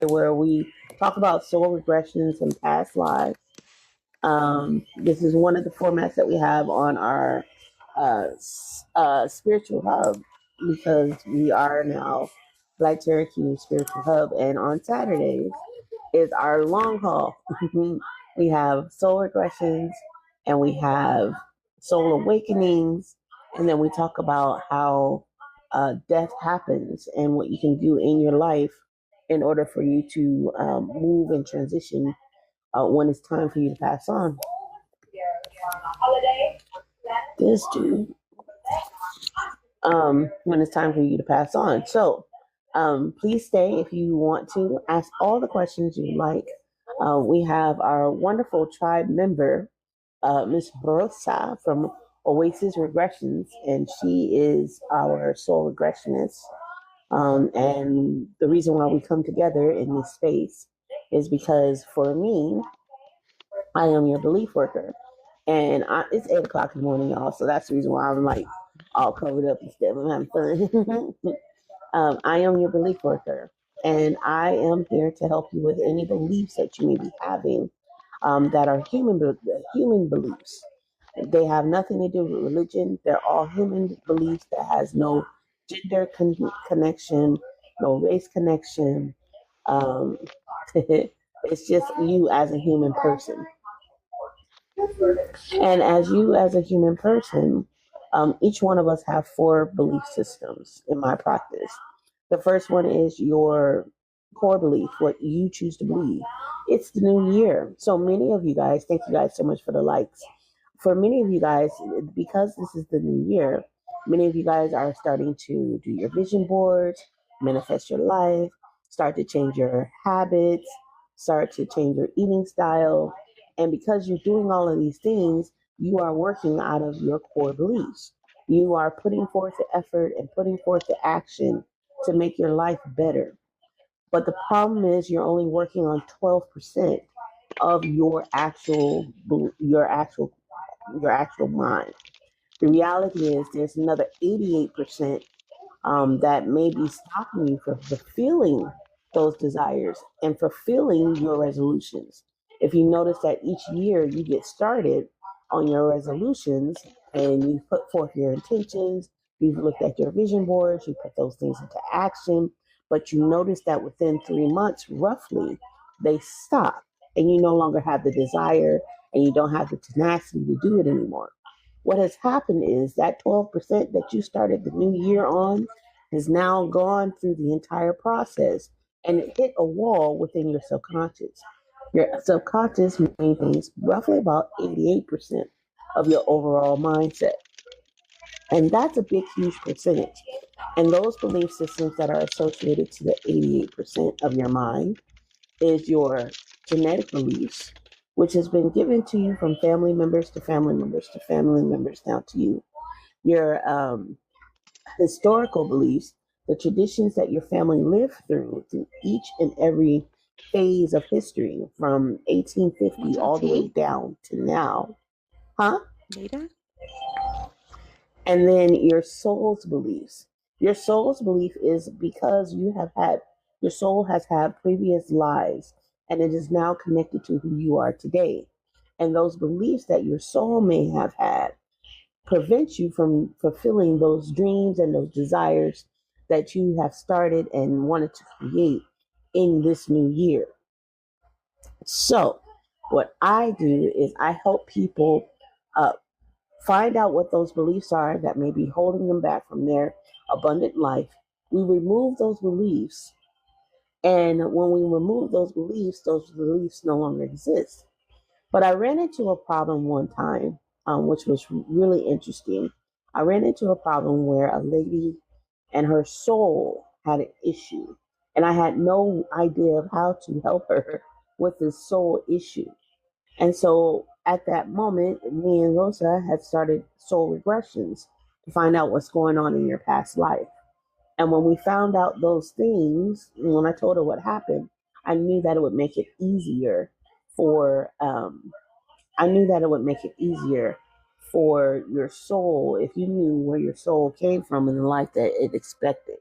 where we talk about soul regressions and past lives. This is one of the formats that we have on our spiritual hub because we are now Black Cherokee Spiritual Hub, and on Saturdays is our long haul. We have soul regressions and we have soul awakenings, and then we talk about how death happens and what you can do in your life in order for you to move and transition when it's time for you to pass on. This dude, when it's time for you to pass on. So, please stay if you want to ask all the questions you like. We have our wonderful tribe member, Miss Rosa from Oasis Regressions, and she is our soul regressionist. And the reason why we come together in this space is because for me, I am your belief worker. And it's 8 o'clock in the morning, y'all. So that's the reason why I'm like all covered up and stuff. I'm having fun. I am your belief worker. And I am here to help you with any beliefs that you may be having that are human beliefs. They have nothing to do with religion. They're all human beliefs that has no gender connection, no race connection. Um, it's just you as a human person. And as you as a human person, each one of us have four belief systems in my practice. The first one is your core belief, what you choose to believe. It's the new year. So many of you guys, thank you guys so much for the likes. For many of you guys, because this is the new year, many of you guys are starting to do your vision boards, manifest your life, start to change your habits, start to change your eating style. And because you're doing all of these things, you are working out of your core beliefs. You are putting forth the effort and putting forth the action to make your life better. But the problem is you're only working on 12% of your actual mind. The reality is there's another 88% that may be stopping you from fulfilling those desires and fulfilling your resolutions. If you notice that each year you get started on your resolutions and you put forth your intentions, you've looked at your vision boards, you put those things into action, but you notice that within 3 months, roughly, they stop and you no longer have the desire and you don't have the tenacity to do it anymore. What has happened is that 12% that you started the new year on has now gone through the entire process and it hit a wall within your subconscious. Your subconscious maintains roughly about 88% of your overall mindset. And that's a big, huge percentage. And those belief systems that are associated to the 88% of your mind is your genetic beliefs, which has been given to you from family members to family members to family members down to you. Your historical beliefs, the traditions that your family lived through each and every phase of history from 1850 all the way down to now. Huh? Data? And then your soul's beliefs. Your soul's belief is because your soul has had previous lives and it is now connected to who you are today. And those beliefs that your soul may have had prevent you from fulfilling those dreams and those desires that you have started and wanted to create in this new year. So, what I do is I help people uh, find out what those beliefs are that may be holding them back from their abundant life. We remove those beliefs. And when we remove those beliefs no longer exist. But I ran into a problem one time, which was really interesting. I ran into a problem where a lady and her soul had an issue, and I had no idea of how to help her with this soul issue. And so at that moment, me and Rosa had started soul regressions to find out what's going on in your past life. And when we found out those things, when I told her what happened, I knew that it would make it easier for I knew that it would make it easier for your soul if you knew where your soul came from in the life that it expected,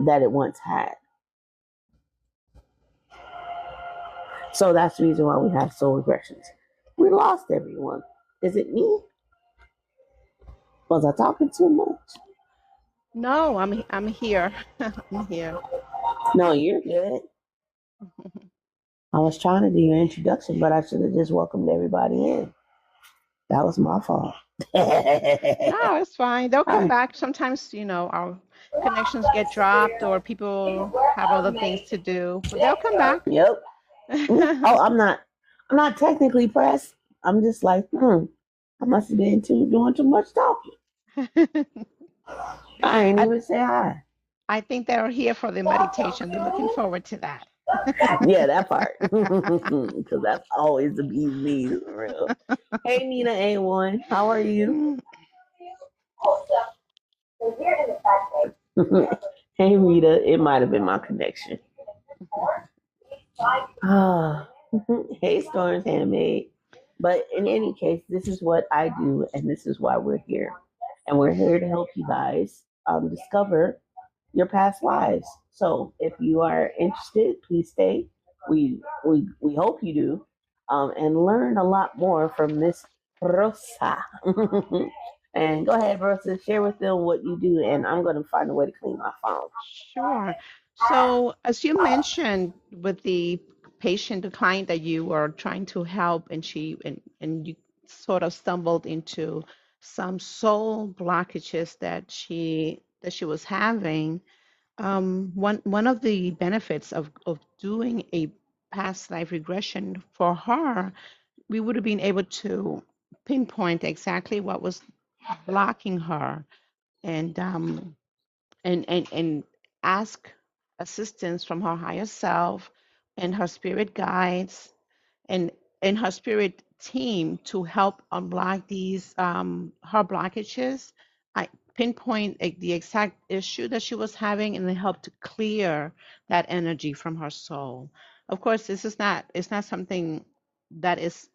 that it once had. So that's the reason why we have soul regressions. We lost everyone. Is it me? Was I talking too much? No, I'm here. I'm here. No, you're good. I was trying to do your introduction, but I should have just welcomed everybody in. That was my fault. No, it's fine. They'll All come right. back. Sometimes, our connections get dropped or people have other things to do, but they'll come back. Yep. Oh, I'm not. I'm not technically pressed. I'm just like, I must have been doing too much talking. I ain't I even say hi. I think they're here for the meditation. They're looking forward to that. Yeah, that part. Because that's always the bee's knees for real. Hey, Nina A1, how are you? Mm, Hey, Rita, it might have been my connection. Ah, hey, Storms Handmade. But in any case, this is what I do, and this is why we're here. And we're here to help you guys discover your past lives. So if you are interested, please stay. We hope you do, and learn a lot more from Miss Rosa. And go ahead, Rosa, share with them what you do, and I'm going to find a way to clean my phone. Sure. So, as you mentioned with the patient, the client that you were trying to help, and you sort of stumbled into some soul blockages that she was having. One of the benefits of doing a past life regression for her, we would have been able to pinpoint exactly what was blocking her, and and ask assistance from her higher self and her spirit guides and her spirit team to help unblock these her blockages. I pinpoint the exact issue that she was having and then help to clear that energy from her soul. Of course, this is not it's not something that is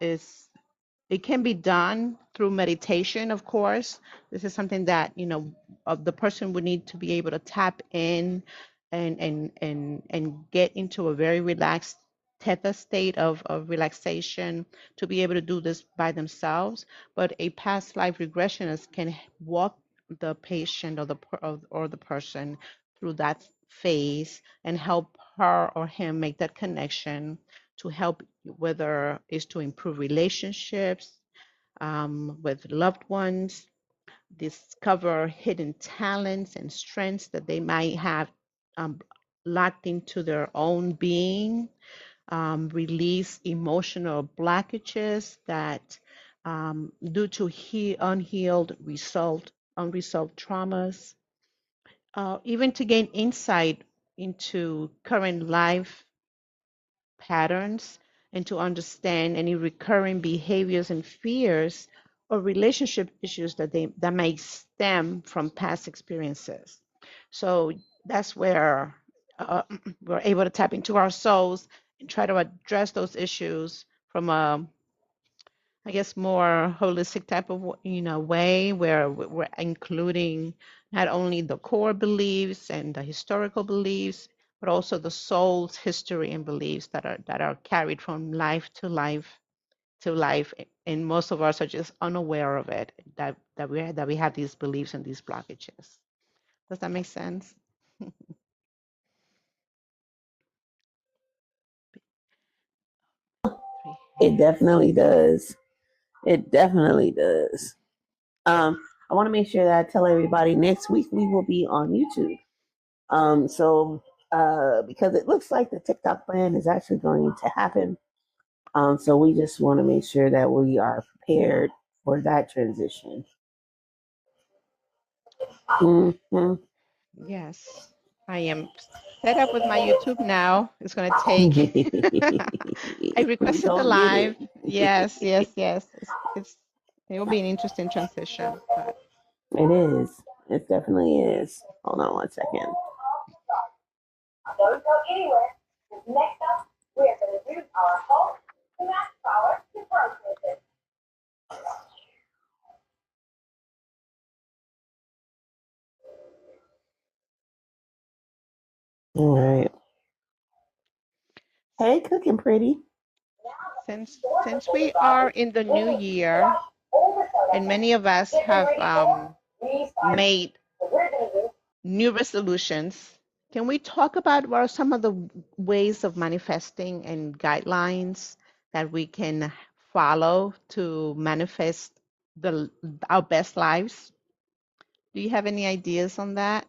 it can be done through meditation, of course. This is something that, the person would need to be able to tap in and get into a very relaxed theta state of relaxation to be able to do this by themselves. But a past life regressionist can walk the patient or the person through that phase and help her or him make that connection to help, whether it's to improve relationships with loved ones, discover hidden talents and strengths that they might have um, locked into their own being, release emotional blockages that, due to unresolved traumas, even to gain insight into current life patterns and to understand any recurring behaviors and fears or relationship issues that may stem from past experiences. So that's where we're able to tap into our souls and try to address those issues from a, I guess, more holistic type of way, where we're including not only the core beliefs and the historical beliefs, but also the soul's history and beliefs that are carried from life to life to life. And most of us are just unaware of it, that we have these beliefs and these blockages. Does that make sense? Three. It definitely does. It definitely does. I want to make sure that I tell everybody next week we will be on YouTube. So because it looks like the TikTok ban is actually going to happen. So we just want to make sure that we are prepared for that transition. Mm-hmm. Yes, I am set up with my YouTube now. It's going to take. I We requested the don't get live. it. Yes, yes, yes. It will be an interesting transition, but It is. It definitely is. Hold on one second. Don't go anywhere. Next up, we are going to do our whole math power differentiation. All right. Hey, cooking pretty. Since we are in the new year, and many of us have made new resolutions, can we talk about what are some of the ways of manifesting and guidelines that we can follow to manifest the our best lives? Do you have any ideas on that?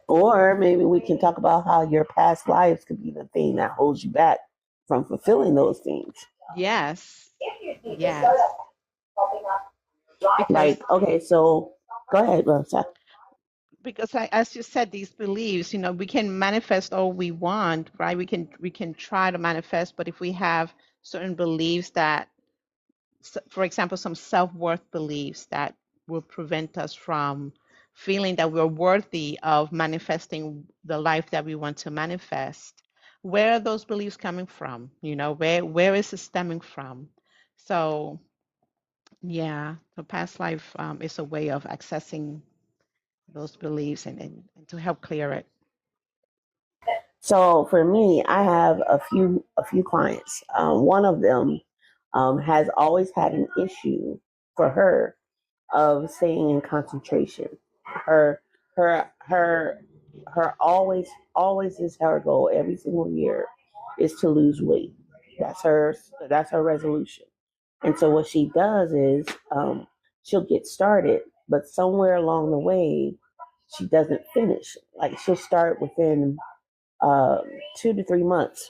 Or maybe we can talk about how your past lives could be the thing that holds you back from fulfilling those things. Yes. Yes. Because Like, okay, so go ahead, Rosa. as you said, these beliefs, we can manifest all we want, right? We can try to manifest, but if we have certain beliefs that, for example, some self-worth beliefs that will prevent us from feeling that we're worthy of manifesting the life that we want to manifest, where are those beliefs coming from? Where is it stemming from? So yeah, the past life is a way of accessing those beliefs and to help clear it. So for me, I have a few clients. One of them has always had an issue for her of staying in concentration. Her her her always is her goal every single year is to lose weight. That's her resolution. And so what she does is she'll get started, but somewhere along the way she doesn't finish. Like she'll start within 2 to 3 months,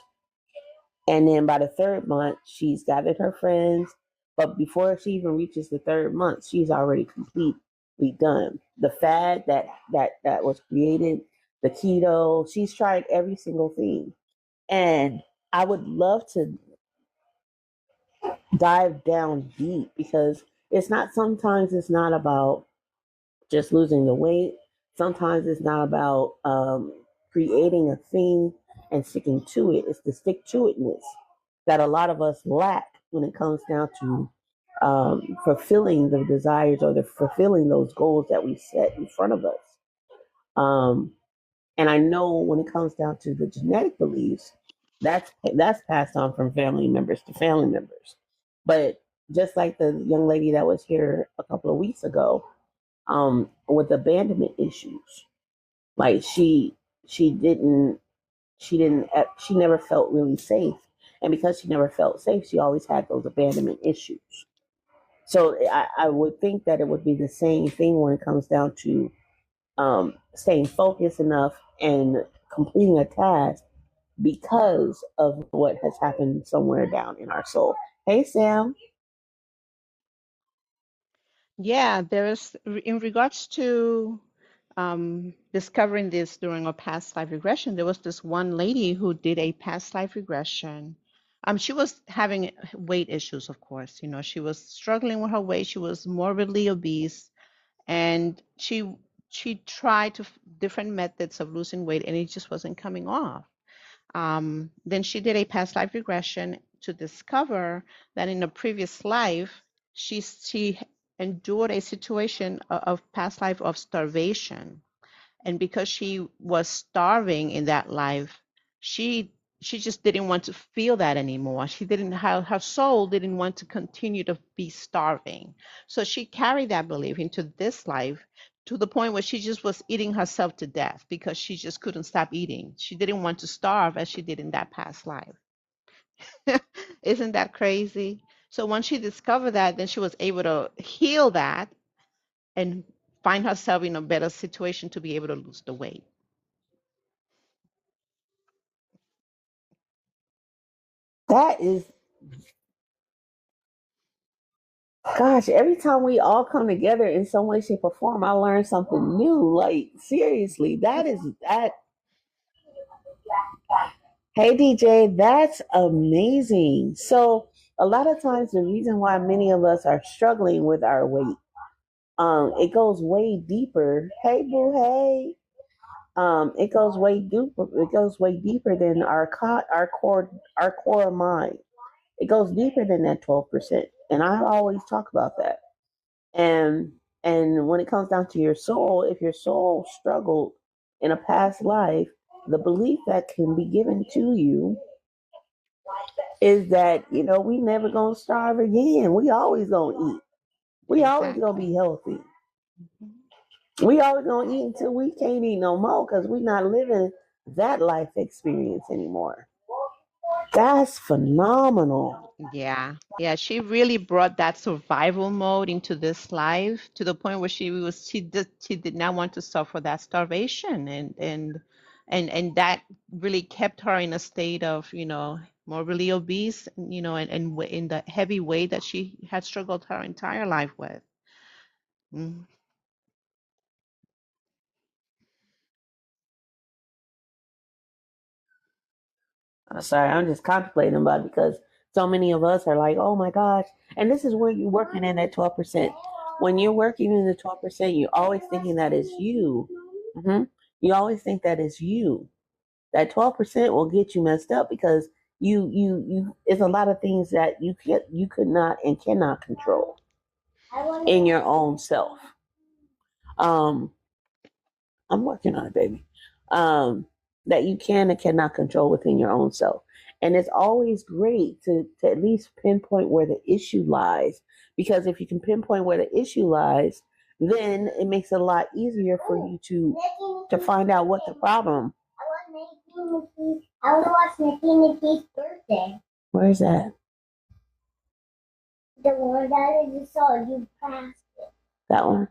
and then by the third month, she's gathered her friends. But before she even reaches the third month, she's already completely done. The fad that was created, the keto, she's tried every single thing. And I would love to dive down deep because sometimes it's not about just losing the weight. Sometimes it's not about creating a thing and sticking to it. It's the stick to itness that a lot of us lack when it comes down to fulfilling the desires or fulfilling those goals that we set in front of us. Um, and I know when it comes down to the genetic beliefs, that's passed on from family members to family members. But just like the young lady that was here a couple of weeks ago, with abandonment issues. Like she never felt really safe, and because she never felt safe, she always had those abandonment issues. So I would think that it would be the same thing when it comes down to staying focused enough and completing a task because of what has happened somewhere down in our soul. Hey, Sam. Yeah, there is, in regards to discovering this during a past life regression, there was this one lady who did a past life regression. She was having weight issues, of course. She was struggling with her weight. She was morbidly obese, and she tried different methods of losing weight, and it just wasn't coming off. Then she did a past life regression to discover that in a previous life, she endured a situation of past life of starvation. And because she was starving in that life, she she just didn't want to feel that anymore. She didn't her soul didn't want to continue to be starving. So she carried that belief into this life to the point where she just was eating herself to death because she just couldn't stop eating. She didn't want to starve as she did in that past life. Isn't that crazy? So once she discovered that, then she was able to heal that and find herself in a better situation to be able to lose the weight. That is, gosh, every time we all come together in some way, shape, or form, I learn something new. Like, seriously, that is that. Hey, DJ, that's amazing. So, a lot of times, the reason why many of us are struggling with our weight, it goes way deeper. Hey, boo, hey. It goes way deeper. It goes way deeper than our core mind. It goes deeper than that 12%, and I always talk about that. And and when it comes down to your soul, if your soul struggled in a past life, the belief that can be given to you is that, we never gonna starve again. We always gonna eat. We always gonna be Exactly. healthy. Mhm. We always gonna eat until we can't eat no more because we not living that life experience anymore. That's phenomenal. Yeah, yeah, she really brought that survival mode into this life to the point where she did not want to suffer that starvation, and that really kept her in a state of, morbidly obese, and in the heavy weight that she had struggled her entire life with. Mm. Sorry, I'm just contemplating about it because so many of us are like, oh my gosh. And this is where you're working in that 12%. When you're working in the 12%, you're always thinking that is you. hmm You always think that is you. That 12% will get you messed up because it's a lot of things that you could not and cannot control in your own self. Um, I'm working on it, baby. That you can and cannot control within your own self. And it's always great to at least pinpoint where the issue lies. Because if you can pinpoint where the issue lies, then it makes it a lot easier for you to find out what the problem. I want to watch NaKeesha's birthday. Where is that? The one that I just saw. You passed it. That one?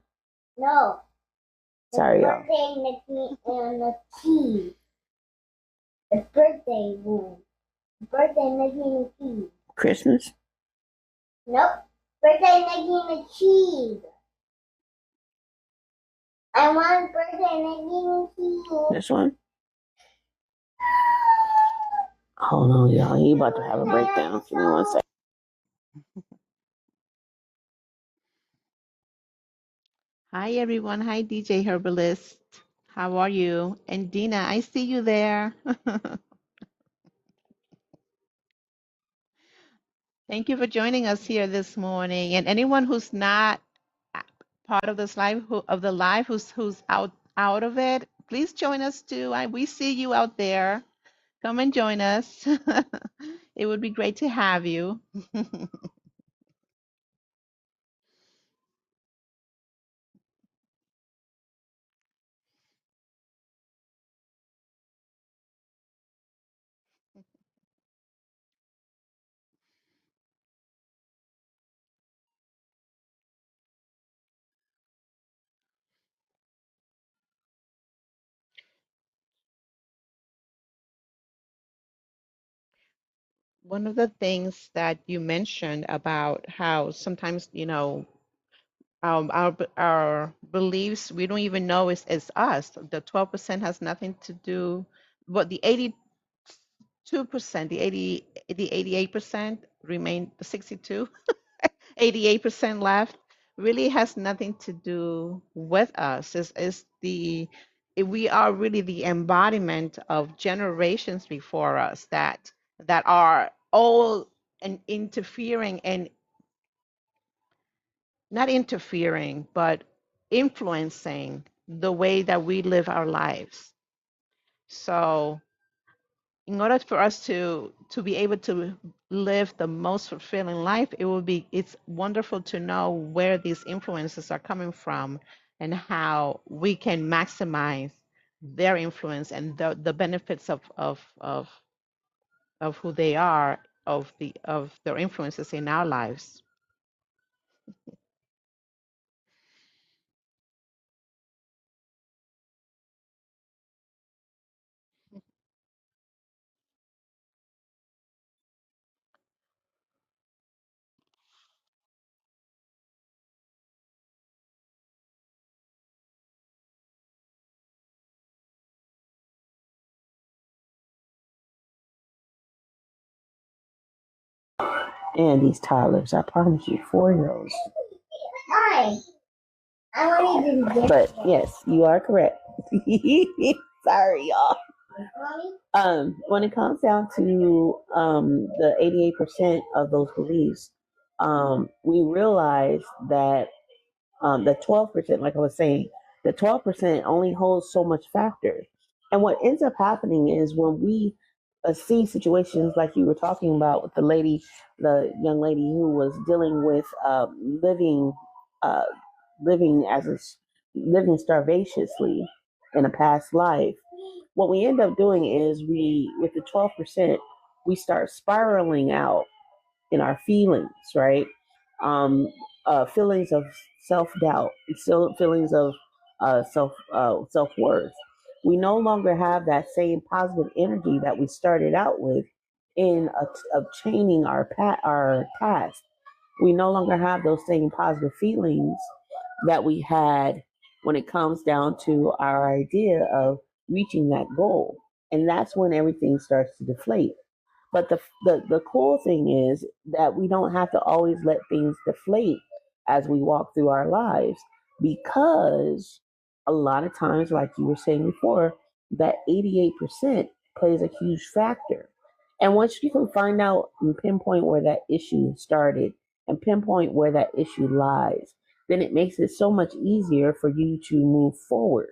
No. Sorry, y'all. Birthday NaKeesha. The birthday one. Birthday NaKeesha. Christmas? Nope. Birthday NaKeesha. I want birthday NaKeesha. This one? Hold on, y'all. He about to have a breakdown. Give me one second. Hi, everyone. Hi, DJ Herbalist. How are you? And Dina, I see you there. Thank you for joining us here this morning. And anyone who's not part of this live of the live, who's out of it, please join us too. We see you out there. Come and join us. It would be great to have you. One of the things that you mentioned about how sometimes, our beliefs, we don't even know it's us. The 12% has nothing to do, but the 82%, the 88% remain, the 62, 88% left really has nothing to do with us. We are really the embodiment of generations before us that are all and interfering, and not interfering, but influencing the way that we live our lives. So in order for us to be able to live the most fulfilling life, it's wonderful to know where these influences are coming from and how we can maximize their influence and the benefits of who they are, of their influences in our lives. And these toddlers, I promise you, 4-year-olds. Hi. But yes, you are correct. Sorry, y'all. When it comes down to the 88% of those beliefs, we realize that the 12%, like I was saying, the 12% only holds so much factor. And what ends up happening is when we see situations like you were talking about with the young lady who was dealing with uh, living living starvaciously in a past life. What we end up doing is with the 12%, we start spiraling out in our feelings, right? Um, Feelings of self doubt, feelings of self worth. We no longer have that same positive energy that we started out with in obtaining our past. We no longer have those same positive feelings that we had when it comes down to our idea of reaching that goal. And that's when everything starts to deflate. But the cool thing is that we don't have to always let things deflate as we walk through our lives, because a lot of times, like you were saying before, that 88% plays a huge factor. And once you can find out and pinpoint where that issue started and pinpoint where that issue lies, then it makes it so much easier for you to move forward.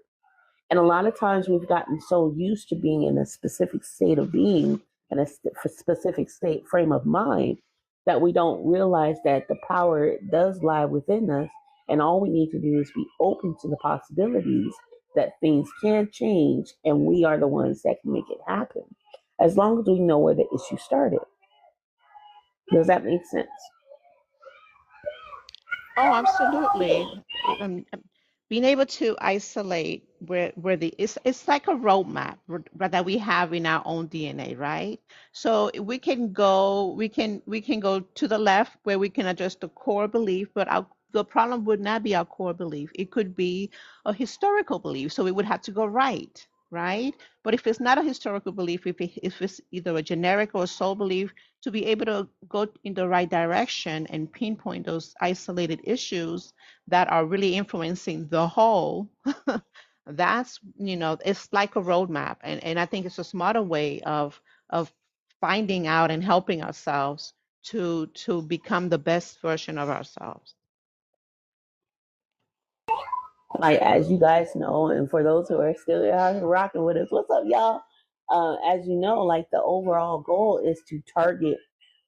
And a lot of times we've gotten so used to being in a specific state of being and specific state frame of mind that we don't realize that the power does lie within us. And all we need to do is be open to the possibilities that things can change, and we are the ones that can make it happen. As long as we know where the issue started. Does that make sense? Oh, absolutely. Being able to isolate where the it's like a roadmap that we have in our own DNA, right? So we can go to the left where we can adjust the core belief, but the problem would not be our core belief. It could be a historical belief, so we would have to go right, right? But if it's not a historical belief, if it's either a generic or a soul belief, to be able to go in the right direction and pinpoint those isolated issues that are really influencing the whole, that's, it's like a roadmap. And I think it's a smarter way of finding out and helping ourselves to become the best version of ourselves. Like, as you guys know, and for those who are still out here rocking with us, what's up, y'all? As you know, like, the overall goal is to target,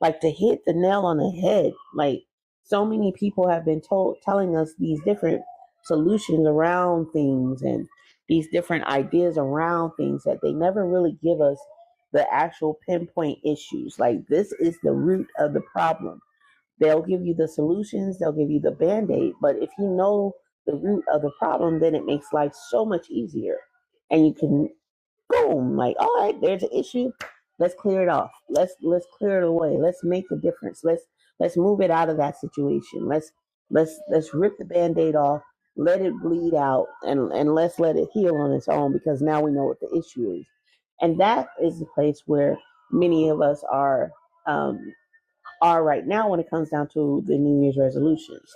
like, to hit the nail on the head. Like, so many people have been telling us these different solutions around things and these different ideas around things that they never really give us the actual pinpoint issues. Like, this is the root of the problem. They'll give you the solutions, they'll give you the band aid. But if you know the root of the problem, then it makes life so much easier. And you can, boom, like, all right, there's an issue. Let's clear it off. Let's clear it away. Let's make a difference. Let's move it out of that situation. Let's rip the band aid off, let it bleed out, and let's let it heal on its own, because now we know what the issue is. And that is the place where many of us are right now when it comes down to the New Year's resolutions.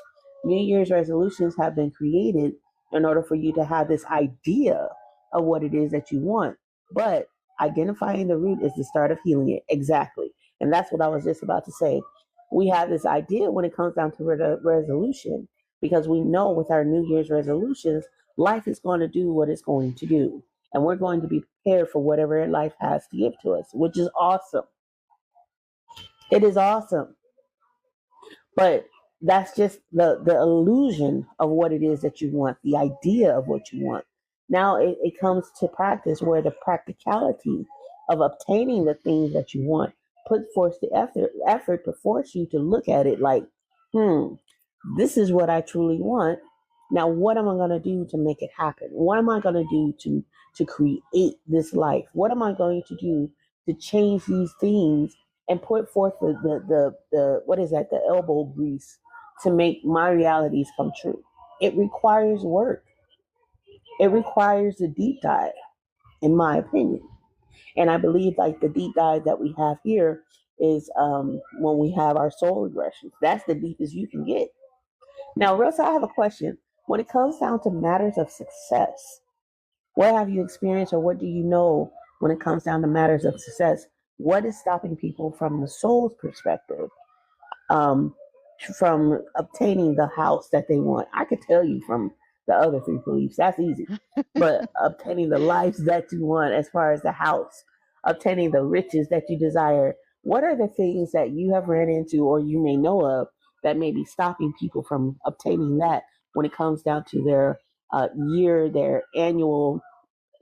New Year's resolutions have been created in order for you to have this idea of what it is that you want. But identifying the root is the start of healing it. Exactly. And that's what I was just about to say. We have this idea when it comes down to resolution, because we know with our New Year's resolutions, life is going to do what it's going to do. And we're going to be prepared for whatever life has to give to us, which is awesome. It is awesome. But that's just the illusion of what it is that you want, the idea of what you want. Now it comes to practice, where the practicality of obtaining the things that you want put forth the effort to force you to look at it like, hmm, this is what I truly want. Now, what am I going to do to make it happen? What am I going to do to create this life? What am I going to do to change these things and put forth the what is that, the elbow grease to make my realities come true? It requires work. It requires a deep dive, in my opinion. And I believe, like, the deep dive that we have here is when we have our soul regressions. That's the deepest you can get. Now, Rosa, I have a question. When it comes down to matters of success, what have you experienced, or what do you know when it comes down to matters of success? What is stopping people from the soul's perspective, um, from obtaining the house that they want? I could tell you from the other three beliefs. That's easy. But obtaining the lives that you want, as far as the house, obtaining the riches that you desire, what are the things that you have ran into or you may know of that may be stopping people from obtaining that when it comes down to their their annual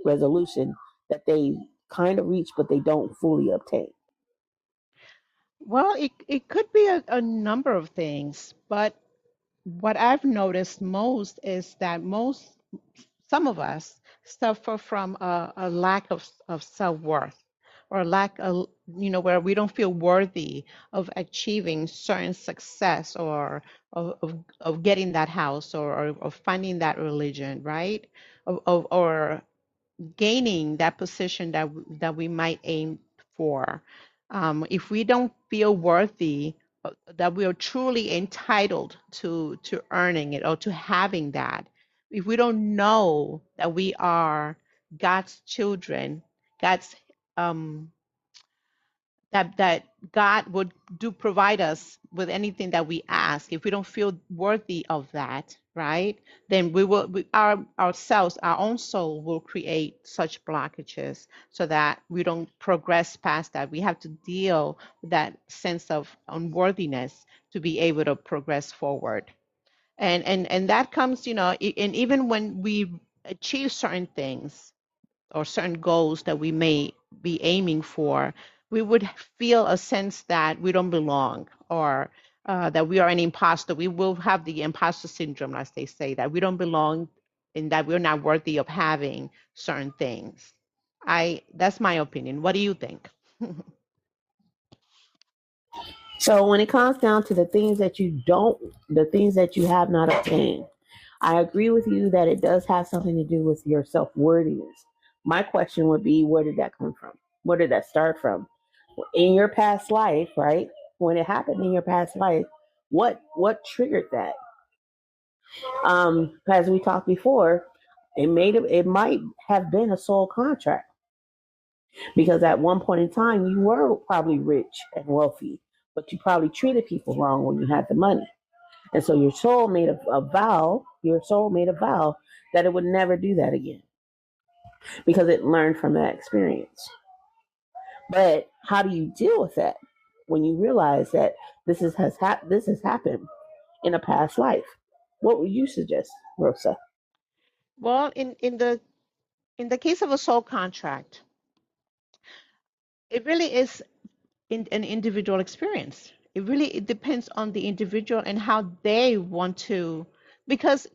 resolution that they kind of reach, but they don't fully obtain? Well, it could be a number of things, but what I've noticed most is that some of us suffer from a lack of self-worth, or a lack of, where we don't feel worthy of achieving certain success, or of getting that house, or of finding that religion, right? Or gaining that position that we might aim for. If we don't feel worthy, that we are truly entitled to earning it or to having that, if we don't know that we are God's children, God's um, that God would do provide us with anything that we ask. If we don't feel worthy of that, right, then our own soul will create such blockages so that we don't progress past that. We have to deal with that sense of unworthiness to be able to progress forward. And that comes, and even when we achieve certain things or certain goals that we may be aiming for, we would feel a sense that we don't belong, or that we are an imposter. We will have the imposter syndrome, as they say, that we don't belong and that we're not worthy of having certain things. That's my opinion. What do you think? So when it comes down to the things that you have not obtained, I agree with you that it does have something to do with your self worthiness. My question would be, where did that come from? Where did that start from? In your past life, right? When it happened in your past life, what triggered that? As we talked before, it might have been a soul contract because at one point in time you were probably rich and wealthy, but you probably treated people wrong when you had the money. And so your soul made a vow, that it would never do that again because it learned from that experience. But how do you deal with that when you realize that this has happened in a past life? What would you suggest, Rosa? Well, in the case of a soul contract, it really is an individual experience. It depends on the individual and how they want to, because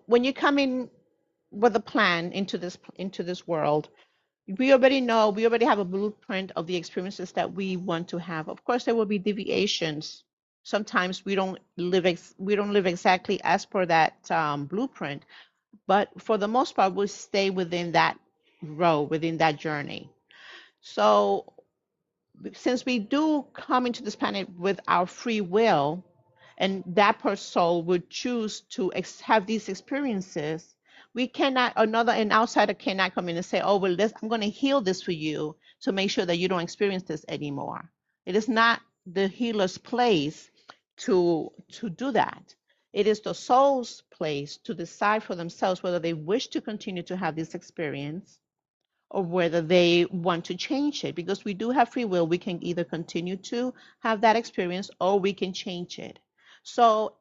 when you come in with a plan into this world, we already have a blueprint of the experiences that we want to have. Of course, there will be deviations. Sometimes we don't live exactly as per that blueprint, but for the most part, we stay within that road, within that journey. So since we do come into this planet with our free will, and that per soul would choose to have these experiences, we cannot, an outsider cannot come in and say, oh, well, I'm going to heal this for you to make sure that you don't experience this anymore. It is not the healer's place to do that. It is the soul's place to decide for themselves whether they wish to continue to have this experience or whether they want to change it, because we do have free will. We can either continue to have that experience or we can change it. So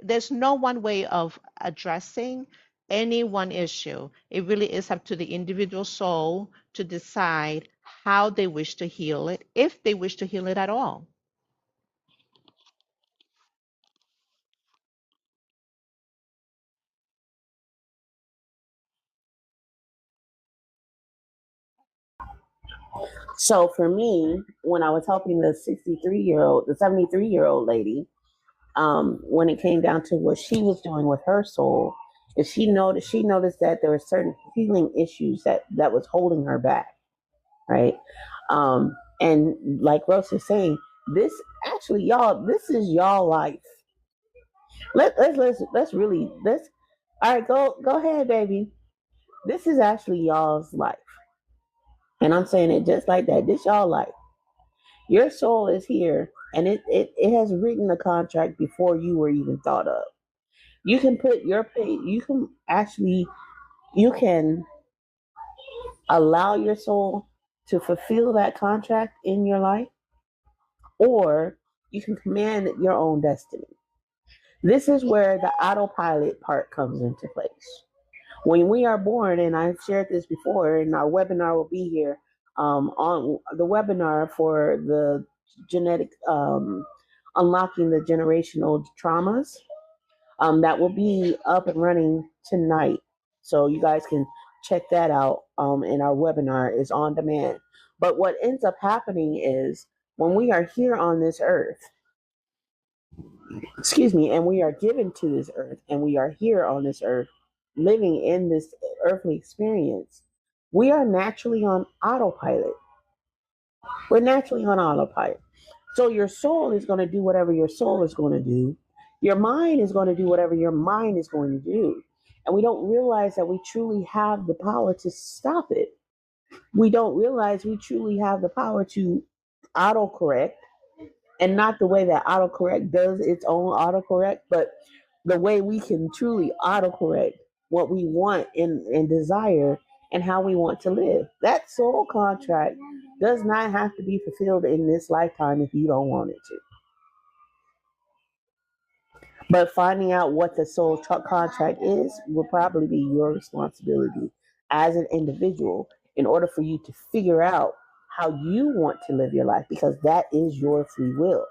there's no one way of addressing any one issue. It really is up to the individual soul to decide how they wish to heal it, if they wish to heal it at all. So for me, when I was helping the 73-year-old lady, when it came down to what she was doing with her soul, is she noticed that there were certain healing issues that was holding her back, right? And like Rose was saying, this actually, y'all, this is y'all life. Let's really let's all right, go ahead, baby. This is actually y'all's life. And I'm saying it just like that. This y'all life. Your soul is here and it has written a contract before you were even thought of. You can put your pay you can actually you can allow your soul to fulfill that contract in your life, or you can command your own destiny. This is where the autopilot part comes into place. When we are born, and I've shared this before, and our webinar will be here on the webinar for the genetic unlocking the generational traumas. That will be up and running tonight, so you guys can check that out. And our webinar is on demand. But what ends up happening is when we are here on this earth, excuse me, and we are given to this earth, and we are here on this earth, living in this earthly experience, we are naturally on autopilot. We're naturally on autopilot. So your soul is going to do whatever your soul is going to do. Your mind is going to do whatever your mind is going to do. And we don't realize that we truly have the power to stop it. We don't realize we truly have the power to autocorrect, and not the way that autocorrect does its own autocorrect, but the way we can truly autocorrect what we want and desire and how we want to live. That soul contract does not have to be fulfilled in this lifetime if you don't want it to. But finding out what the soul contract is will probably be your responsibility as an individual in order for you to figure out how you want to live your life, because that is your free will.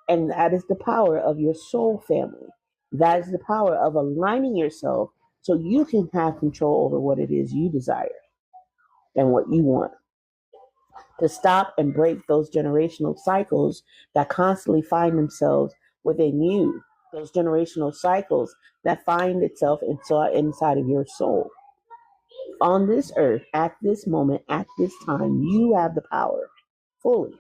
And that is the power of your soul family. That is the power of aligning yourself so you can have control over what it is you desire and what you want. To stop and break those generational cycles that constantly find themselves within you. Those generational cycles that find itself inside of your soul. On this earth, at this moment, at this time, you have the power fully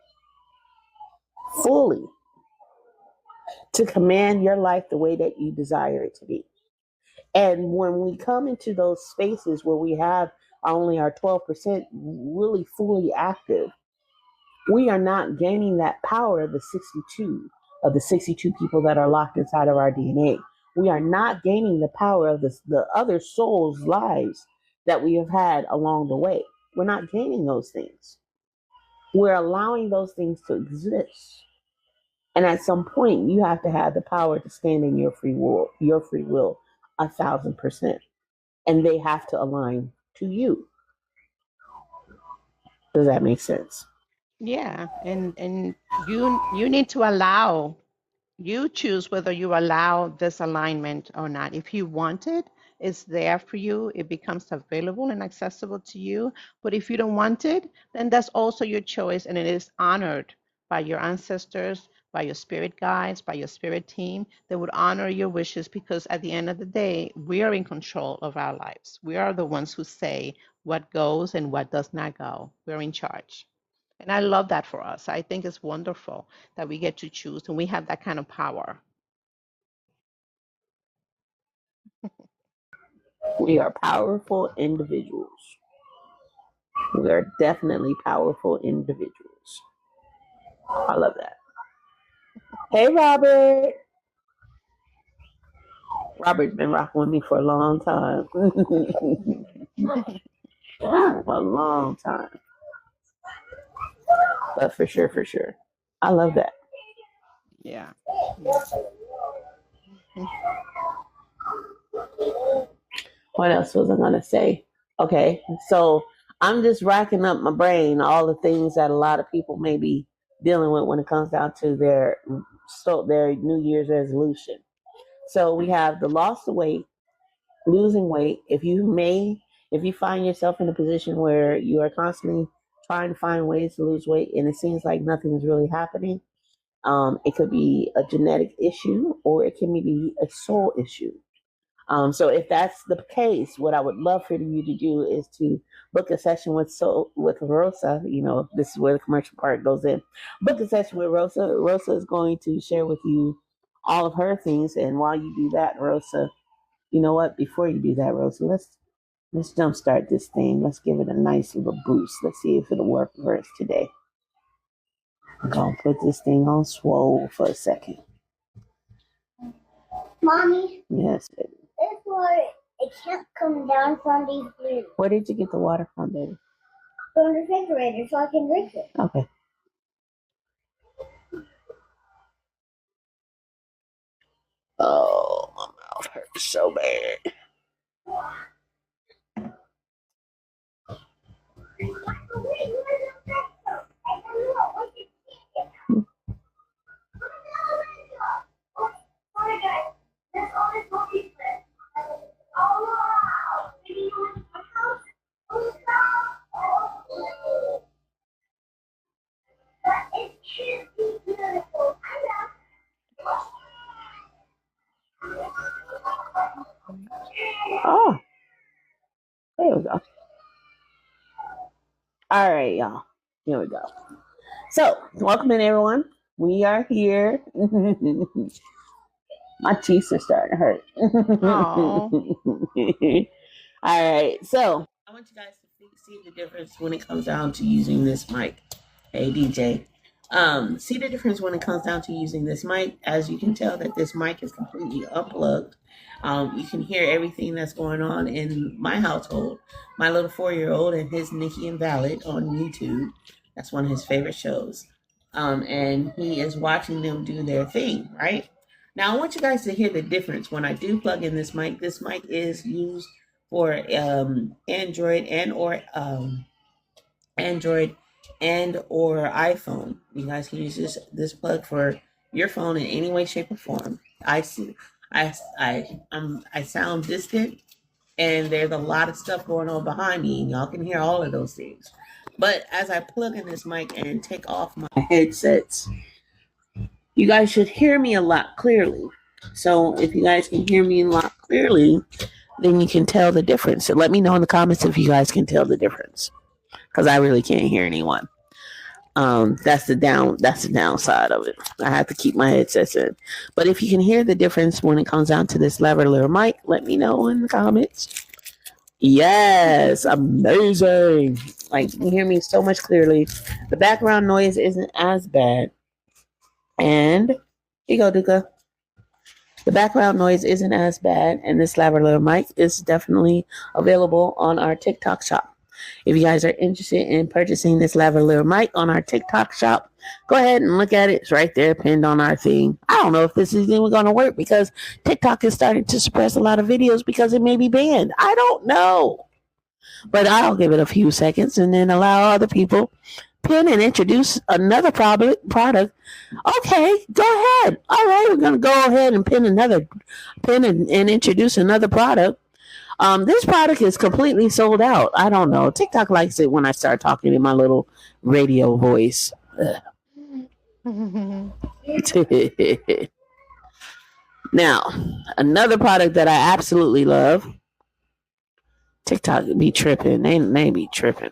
to command your life the way that you desire it to be. And when we come into those spaces where we have only our 12% really fully active, we are not gaining that power of the 62 people that are locked inside of our DNA. We are not gaining the power of the other souls' lives that we have had along the way. We're not gaining those things. We're allowing those things to exist. And at some point, you have to have the power to stand in your free will, 1,000%. And they have to align to you. Does that make sense? Yeah, and you need to allow, you choose whether you allow this alignment or not. If you want it, it's there for you. It becomes available and accessible to you. But if you don't want it, then that's also your choice, and it is honored by your ancestors, by your spirit guides, by your spirit team. They would honor your wishes, because at the end of the day, we are in control of our lives. We are the ones who say what goes and what does not go. We're in charge. And I love that for us. I think it's wonderful that we get to choose and we have that kind of power. We are powerful individuals. We are definitely powerful individuals. I love that. Hey, Robert. Robert's been rocking with me for a long time. A long time. But for sure, for sure. I love that. Yeah. Yeah. What else was I going to say? Okay, so I'm just racking up my brain, all the things that a lot of people may be dealing with when it comes down to their New Year's resolution. So we have the loss of weight, losing weight. If you find yourself in a position where you are constantly trying to find ways to lose weight and it seems like nothing is really happening, it could be a genetic issue or it can be a soul issue. So if that's the case, what I would love for you to do is to book a session with Rosa. You know, this is where the commercial part goes in. Book a session with Rosa. Rosa is going to share with you all of her things, and while you do that, Rosa, you know what? Before you do that, Rosa, let's jumpstart this thing. Let's give it a nice little boost. Let's see if it'll work for us today. I'm gonna put this thing on swole for a second. Mommy. Yes, baby. This water, it can't come down from these roots. Where did you get the water from, baby? Go in the refrigerator so I can drink it. Okay. Oh, my mouth hurts so bad. Oh, there we go. All right, y'all. Here we go. So, welcome in, everyone. We are here. My teeth are starting to hurt. All right, so I want you guys to see the difference when it comes down to using this mic. Hey, DJ. See the difference when it comes down to using this mic. As you can tell that this mic is completely unplugged. You can hear everything that's going on in my household. My little 4-year-old and his Nikki and Valid on YouTube. That's one of his favorite shows. And he is watching them do their thing, right? Now, I want you guys to hear the difference when I do plug in this mic. This mic is used for Android and or iPhone. You guys can use this plug for your phone in any way, shape, or form. I sound distant, and there's a lot of stuff going on behind me, and y'all can hear all of those things. But as I plug in this mic and take off my headsets, you guys should hear me a lot clearly. So if you guys can hear me a lot clearly, then you can tell the difference. So let me know in the comments if you guys can tell the difference, because I really can't hear anyone. That's the downside of it. I have to keep my headsets in. But if you can hear the difference when it comes down to this lavalier mic, let me know in the comments. Yes, amazing. Like, you can hear me so much clearly. The background noise isn't as bad. And here you go, Duka. The background noise isn't as bad, and this lavalier mic is definitely available on our TikTok shop. If you guys are interested in purchasing this lavalier mic on our TikTok shop, go ahead and look at it. It's right there, pinned on our thing. I don't know if this is even going to work because TikTok is starting to suppress a lot of videos because it may be banned. I don't know. But I'll give it a few seconds and then allow other people pin and introduce another product. Okay, go ahead. All right, we're going to go ahead and pin and introduce another product. This product is completely sold out. I don't know. TikTok likes it when I start talking in my little radio voice. Now, another product that I absolutely love. TikTok be tripping. They be tripping.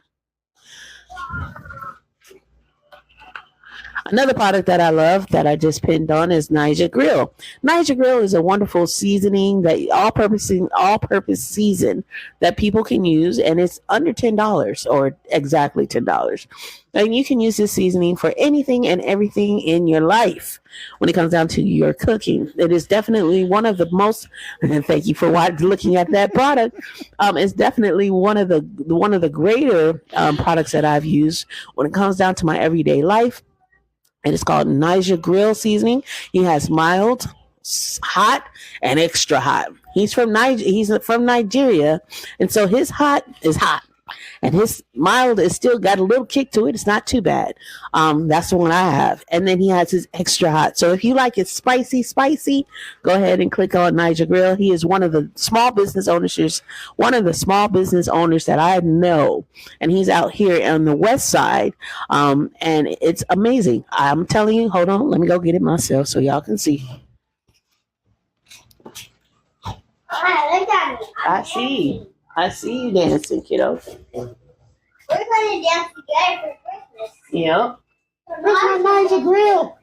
Another product that I love that I just pinned on is NaKeesha Grill. NaKeesha Grill is a wonderful seasoning, that all-purpose season that people can use, and it's under $10 or exactly $10. And you can use this seasoning for anything and everything in your life when it comes down to your cooking. It is definitely one of the most, and thank you for looking at that product. It's definitely one of the greater products that I've used when it comes down to my everyday life. And it's called NaKeesha Grill Seasoning. He has mild, hot, and extra hot. He's from Nigeria, and so his hot is hot, and his mild is still got a little kick to it. It's not too bad. That's the one I have. And then he has his extra hot. So if you like it spicy, go ahead and click on NaKeesha Grill. He is one of the small business owners that I know, and he's out here on the west side. And it's amazing. I'm telling you. Hold on, let me go get it myself so y'all can see. Hi, look at me. I see you dancing, kiddo. We're going to dance together for Christmas. Yep. Where's my NaKeesha Grill?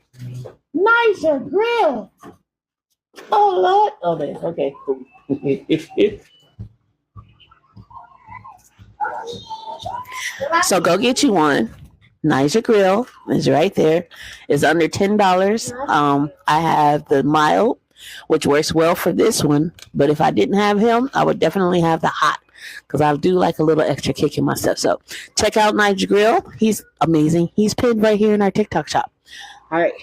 NaKeesha Grill. Oh, Lord. Oh, there. Okay, cool. So go get you one. NaKeesha Grill is right there. It's under $10. I have the mild, which works well for this one. But if I didn't have him, I would definitely have the hot. because I do like a little extra kick in my step. So check out Nigel Grill. He's amazing. He's pinned right here in our TikTok shop. All right.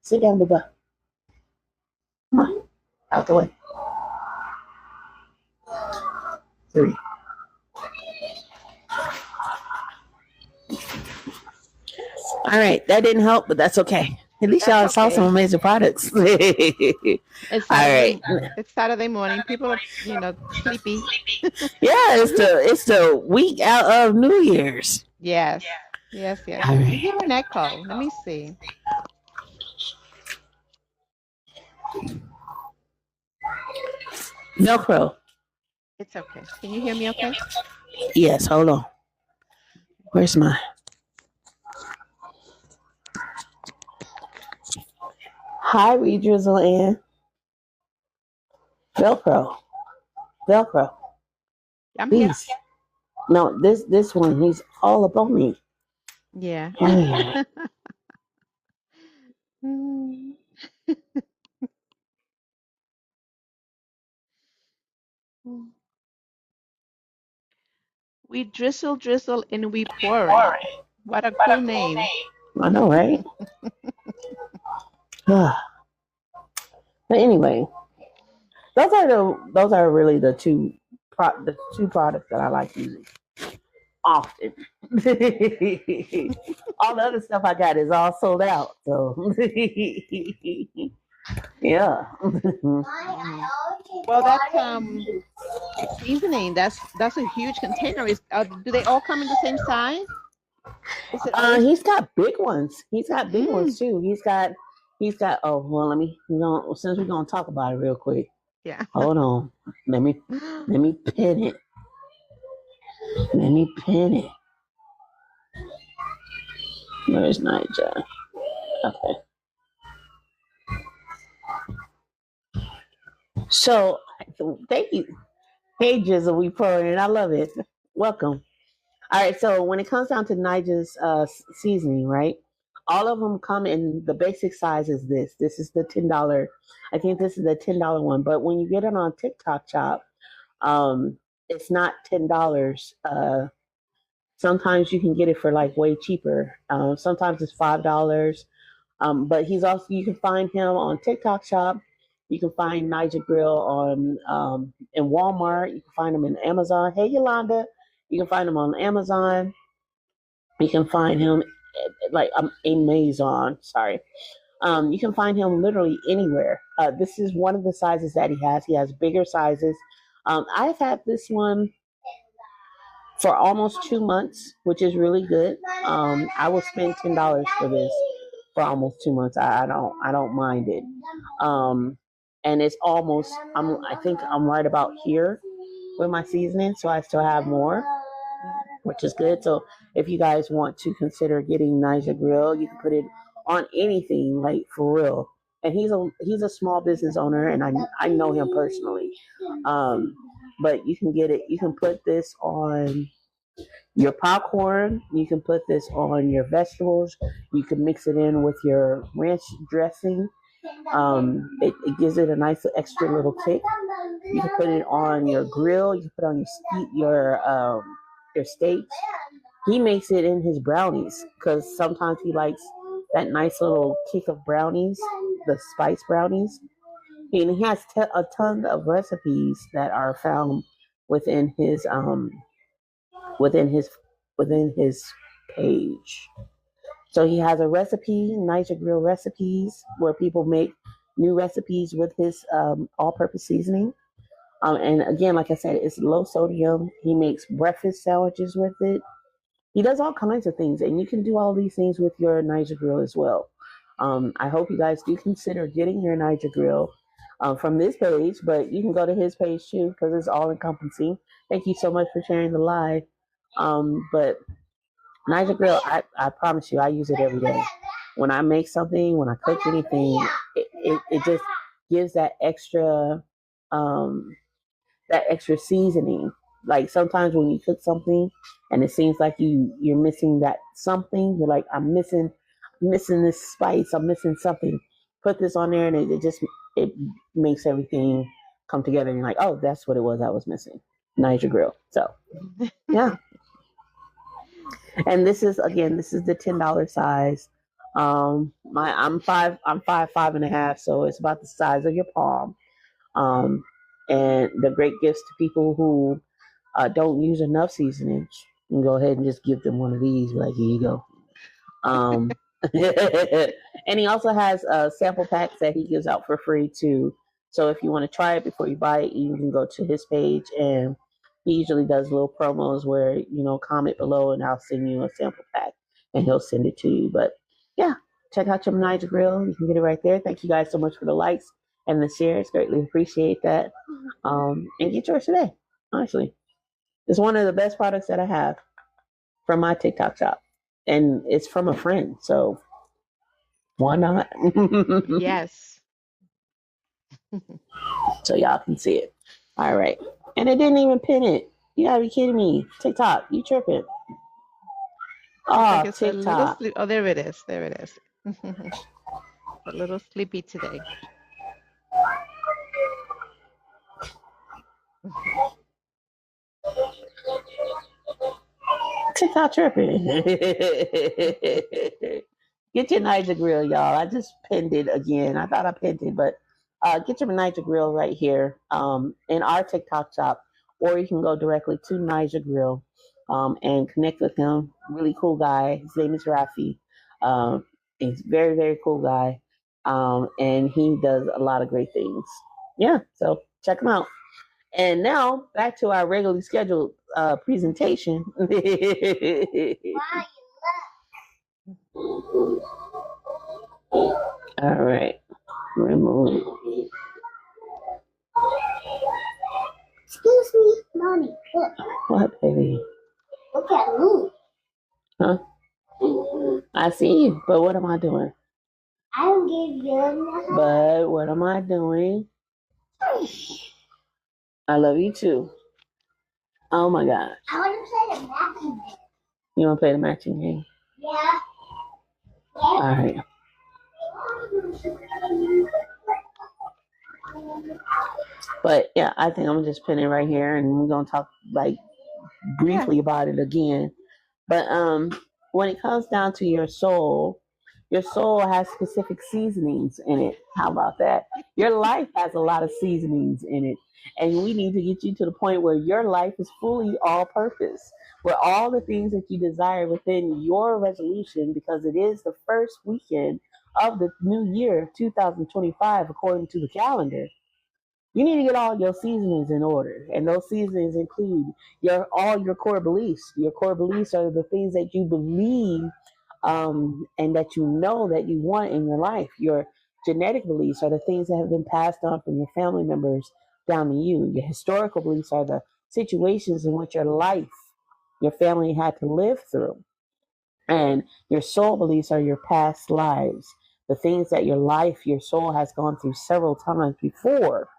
Sit down, Bubba. Come on. Out the way. 3. All right. That didn't help, but that's okay. At least y'all saw some amazing products. It's Saturday, All right. It's Saturday morning. People are, sleepy. Yeah, it's the week out of New Year's. Yes. Yes. All right. You hear an echo. Let me see. Velcro. It's okay. Can you hear me okay? Yes, hold on. Where's mine? Hi, Redrizzle and Velcro. I'm Please. here. No, this one, he's all up on me. Yeah. We drizzle, and we pour it. What a cool name. I know, right? But anyway, those are really the two products that I like using often. All the other stuff I got is all sold out. So yeah. Well, that seasoning, that's a huge container. Do they all come in the same size? He's got big ones. He's got big ones too. He's got. Oh well, since we're gonna talk about it real quick. Yeah. Hold on. Let me pin it. Where's Nigel? Okay. So thank you. Hey Jizzle, we pouring it. I love it. Welcome. All right. So when it comes down to Nigel's seasoning, right? All of them come in the basic size is this. This is the $10. I think this is the $10 one. But when you get it on TikTok Shop, it's not $10. Sometimes you can get it for like way cheaper. Sometimes it's $5. But you can find him on TikTok Shop. You can find Nigel Grill on in Walmart. You can find him in Amazon. Hey Yolanda, you can find him on Amazon. You can find him like Amazon. Sorry. You can find him literally anywhere. This is one of the sizes that he has. He has bigger sizes. I've had this one for almost 2 months, which is really good. I will spend $10 for this for almost 2 months. I don't mind it. And it's almost I think I'm right about here with my seasoning, so I still have more, which is good. So if you guys want to consider getting Nigel Grill, you can put it on anything, like for real. And he's a small business owner, and I know him personally. But you can get it. You can put this on your popcorn. You can put this on your vegetables. You can mix it in with your ranch dressing. It gives it a nice extra little kick. You can put it on your grill. You can put it on your steaks. He makes it in his brownies because sometimes he likes that nice little kick of brownies, the spice brownies. And he has a ton of recipes that are found within his within his page. So he has a recipe, Nigel Grill recipes, where people make new recipes with his all-purpose seasoning. And again, like I said, it's low sodium. He makes breakfast sandwiches with it. He does all kinds of things, and you can do all these things with your Nigel Grill as well. I hope you guys do consider getting your Nigel Grill from this page, but you can go to his page too because it's all encompassing. Thank you so much for sharing the live. But Nigel Grill, I promise you, I use it every day. When I make something, when I cook anything, it just gives that extra seasoning. Like sometimes when you cook something and it seems like you're missing that something, you're like, I'm missing this spice, I'm missing something. Put this on there and it makes everything come together and you're like, oh, that's what it was I was missing. NaKeesha Grill. So yeah, and this is the $10 size. I'm 5'5.5", so it's about the size of your palm. Um, and they're great gifts to people who don't use enough seasonings. You can go ahead and just give them one of these. Like, here you go. Um, and he also has sample packs that he gives out for free too. So if you want to try it before you buy it, you can go to his page, and he usually does little promos where comment below and I'll send you a sample pack and he'll send it to you. But yeah, check out your NaKeesha Grill. You can get it right there. Thank you guys so much for the likes and the shares. Greatly appreciate that. And get yours today. Honestly, it's one of the best products that I have from my TikTok shop, and it's from a friend. So why not? Yes. So y'all can see it. All right. And it didn't even pin it. You gotta be kidding me. TikTok, you tripping. Looks like Oh, it's a little TikTok. sleep. Oh, there it is. There it is. A little sleepy today. TikTok tripping. Get your NaKeesha Grill, y'all. I just pinned it again. I thought I pinned it, but get your NaKeesha Grill right here in our TikTok shop, or you can go directly to NaKeesha Grill and connect with him. Really cool guy. His name is Rafi. He's a very, very cool guy, and he does a lot of great things. Yeah, so check him out. And now back to our regularly scheduled presentation. All right. Remove. Excuse me, mommy. Look. What, baby? Look at me. Huh? I see you, but what am I doing? I don't give you. But what am I doing? I love you too. Oh my gosh. I want to play the matching game. You want to play the matching game? Yeah. All right. But yeah, I think I'm just putting it right here, and we're gonna talk like briefly about it again. But when it comes down to your soul has specific seasonings in it. How about that? Your life has a lot of seasonings in it. And we need to get you to the point where your life is fully all purpose, where all the things that you desire within your resolution, because it is the first weekend of the new year, 2025, according to the calendar. You need to get all your seasonings in order, and those seasonings include all your core beliefs. Your core beliefs are the things that you believe, and that you know that you want in your life. Your genetic beliefs are the things that have been passed on from your family members down to you. Your historical beliefs are the situations in which your family had to live through. And your soul beliefs are your past lives, the things that your soul has gone through several times before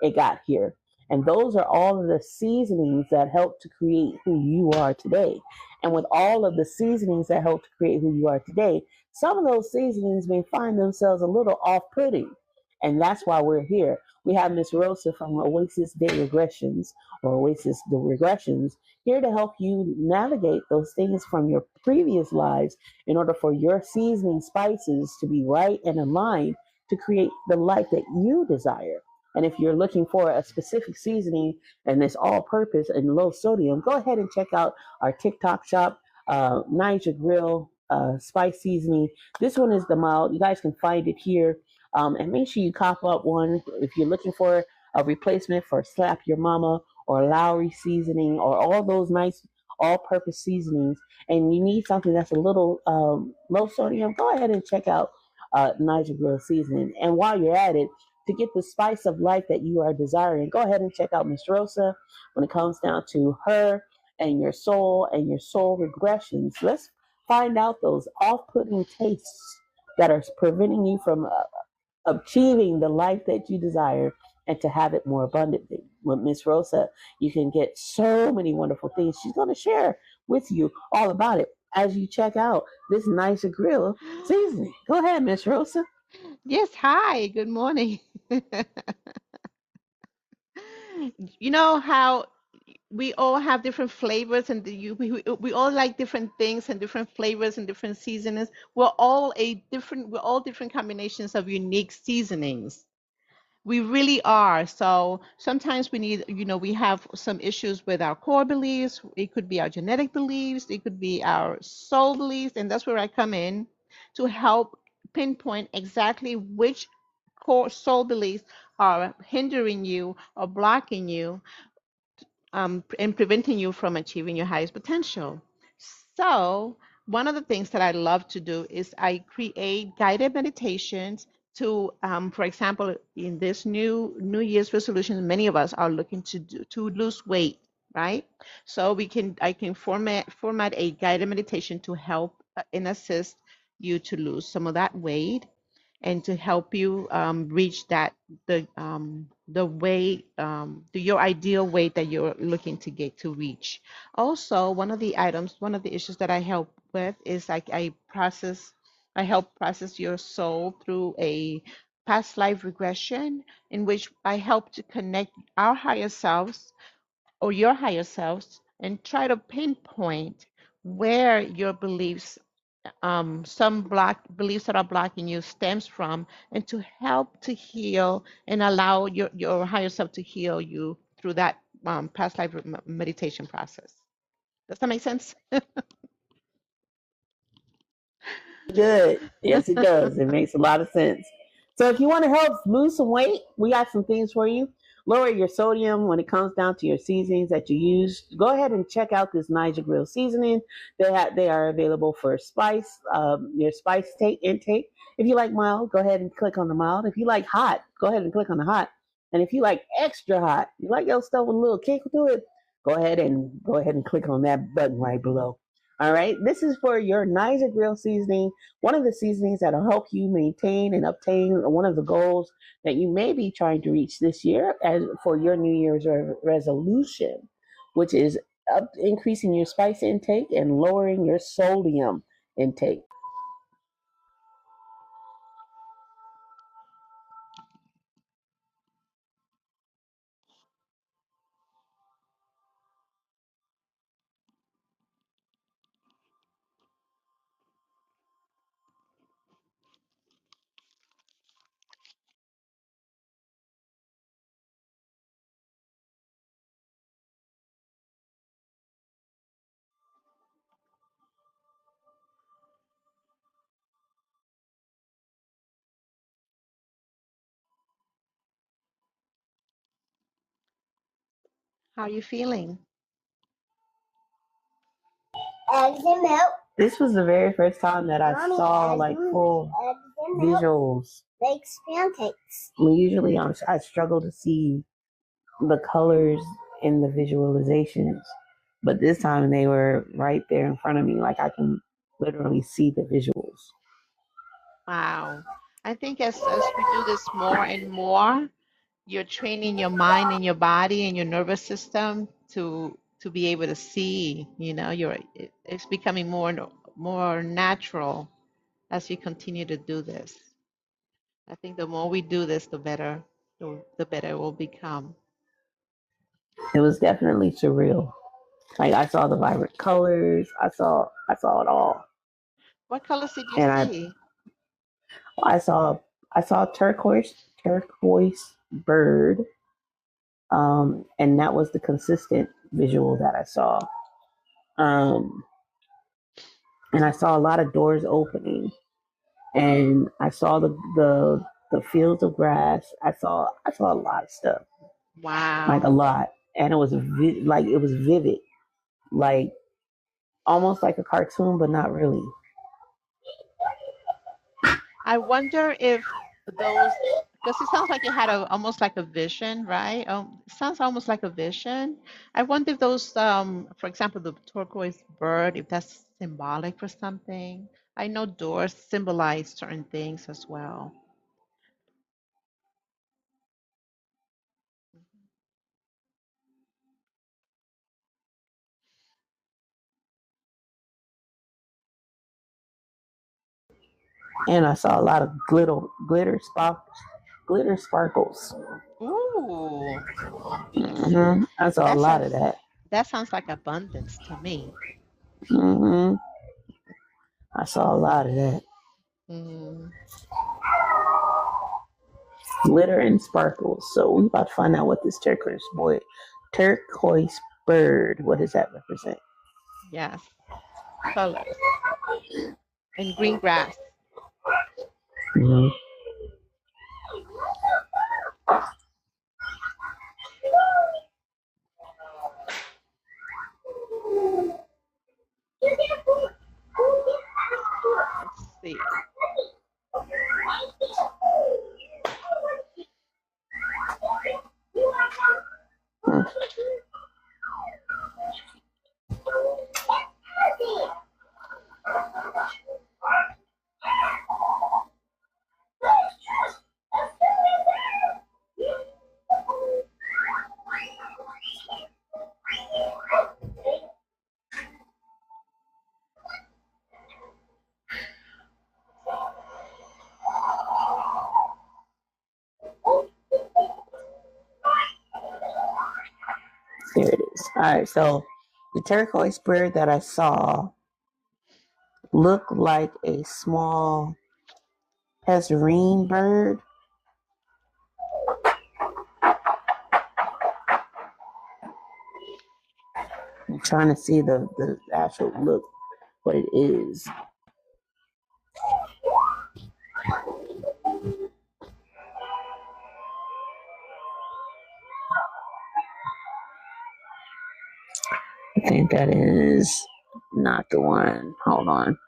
it got here. And those are all of the seasonings that help to create who you are today. And with all of the seasonings that help to create who you are today, some of those seasonings may find themselves a little off putting. And that's why we're here. We have Miss Rosa from Oasis Regressions, or Oasis the Regressions, here to help you navigate those things from your previous lives in order for your seasoning spices to be right and aligned to create the life that you desire. And if you're looking for a specific seasoning and it's all purpose and low sodium, go ahead and check out our TikTok shop, NaKeesha Grill spice seasoning. This one is the mild. You guys can find it here. And make sure you cop up one if you're looking for a replacement for Slap Your Mama or Lowry seasoning or all those nice all-purpose seasonings, and you need something that's a little low sodium. Go ahead and check out NaKeesha Grill seasoning. And while you're at it, to get the spice of life that you are desiring, go ahead and check out Miss Rosa when it comes down to her and your soul regressions. Let's find out those off-putting tastes that are preventing you from achieving the life that you desire and to have it more abundantly. With Miss Rosa, you can get so many wonderful things. She's going to share with you all about it as you check out this NaKeesha Grill seasoning. Go ahead, Miss Rosa. Yes, hi, good morning. You know how we all have different flavors, and we all like different things and different flavors and different seasonings. We're all different combinations of unique seasonings. We really are. So sometimes we need, we have some issues with our core beliefs. It could be our genetic beliefs, it could be our soul beliefs, and that's where I come in to help pinpoint exactly which core soul beliefs are hindering you or blocking you, and preventing you from achieving your highest potential. So, one of the things that I love to do is I create guided meditations to, for example, in this New Year's resolution, many of us are looking to lose weight, right? So I can format a guided meditation to help and assist you to lose some of that weight and to help you reach the weight, your ideal weight that you're looking to get to reach. Also, one of the issues that I help with is I help process your soul through a past life regression, in which I help to connect our higher selves or your higher selves and try to pinpoint where your beliefs, some block beliefs that are blocking you stems from, and to help to heal and allow your higher self to heal you through that past life meditation process. Does that make sense? Good. Yes, it does. It makes a lot of sense. So if you want to help lose some weight, we got some things for you. Lower your sodium when it comes down to your seasonings that you use. Go ahead and check out this Niger Grill seasoning. They are available for spice, your spice intake. If you like mild, go ahead and click on the mild. If you like hot, go ahead and click on the hot. And if you like extra hot, you like your stuff with a little kick to it, go ahead and click on that button right below. All right, this is for your Niger Grill seasoning, one of the seasonings that will help you maintain and obtain one of the goals that you may be trying to reach this year as for your New Year's resolution, which is increasing your spice intake and lowering your sodium intake. How are you feeling? Eggs and milk. This was the very first time that I Mommy, saw eggs like and full eggs and milk visuals. makes pancakes. I mean, usually I struggle to see the colors in the visualizations, but this time they were right there in front of me, like I can literally see the visuals. Wow. I think as we do this more and more, you're training your mind and your body and your nervous system to be able to see, it's becoming more natural as you continue to do this. I think the more we do this, the better it will become. It was definitely surreal. Like I saw the vibrant colors, I saw it all, What colors did you and see? I saw I saw turquoise bird, and that was the consistent visual that I saw. Um, and I saw a lot of doors opening, and I saw the fields of grass. I saw a lot of stuff, like a Wow. lot, and it was like it was vivid, like almost like a cartoon, but not really. I wonder if those, because it sounds like you had almost like a vision, right? It sounds almost like a vision. I wonder if those, for example, the turquoise bird, if that's symbolic for something. I know doors symbolize certain things as well. And I saw a lot of glitter sparkles. Ooh, I saw a that's lot a of that. That sounds like abundance to me. Mm-hmm. I saw a lot of that. Mm. Glitter and sparkles. So we about to find out what this turquoise bird, what does that represent? Yes, colors and green grass. Mm-hmm. Let's see. There it is. All right, so the turquoise bird that I saw looked like a small passerine bird. I'm trying to see the actual look, what it is. I think that is not the one. Hold on.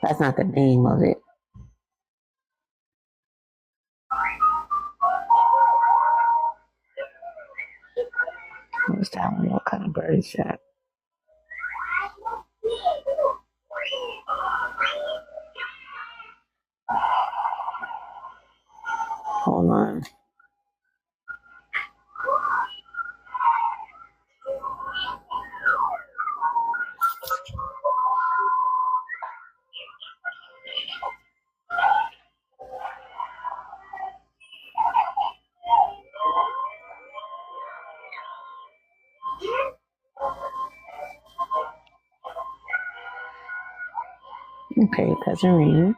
That's not the name of it. What's that one? What kind of bird is that? Hold on. Okay, passerine.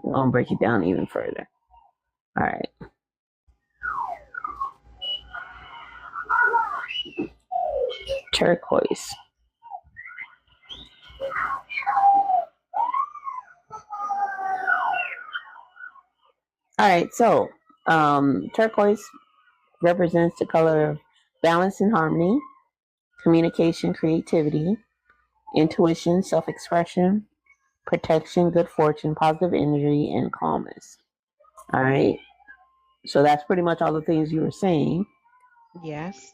I'm gonna break it down even further. All right. Turquoise. All right, so turquoise represents the color of balance and harmony, communication, creativity, intuition, self-expression, protection, good fortune, positive energy, and calmness. All right, so that's pretty much all the things you were saying. Yes.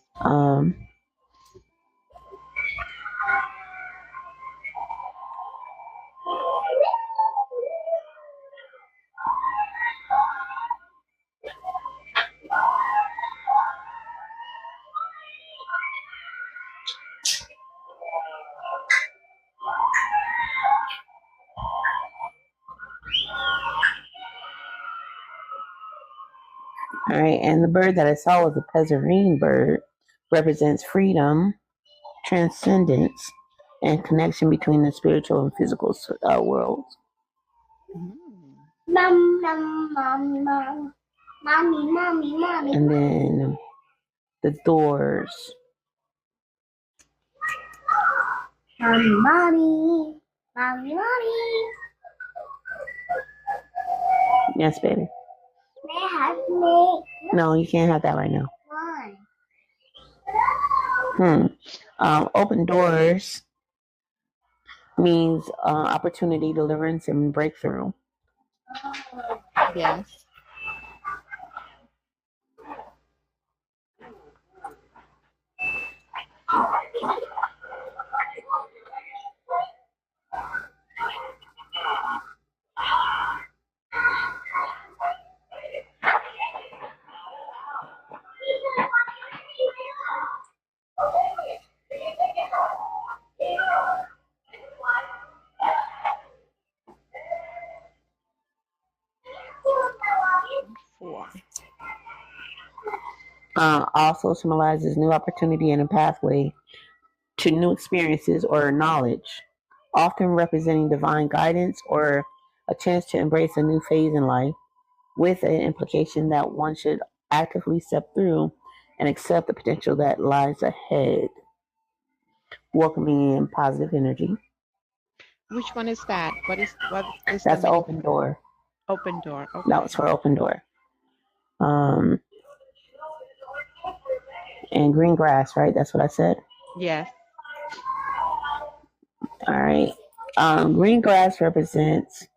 All right, and the bird that I saw was a passerine bird, represents freedom, transcendence, and connection between the spiritual and physical worlds. Mom, mom, mom, mom. Mommy, mommy, mommy. And then the doors. Mommy, mommy. Mommy, mommy. Yes, baby. May I have milk? No, you can't have that right now. Why? Open doors means opportunity, deliverance, and breakthrough. Yes. Also symbolizes new opportunity and a pathway to new experiences or knowledge, often representing divine guidance or a chance to embrace a new phase in life, with an implication that one should actively step through and accept the potential that lies ahead, welcoming in positive energy. Which one is that? What is the That's the meaning? open door. Open door. That Okay. was for open door. Um, and green grass, right? That's what I said. Yes. All right. Green grass represents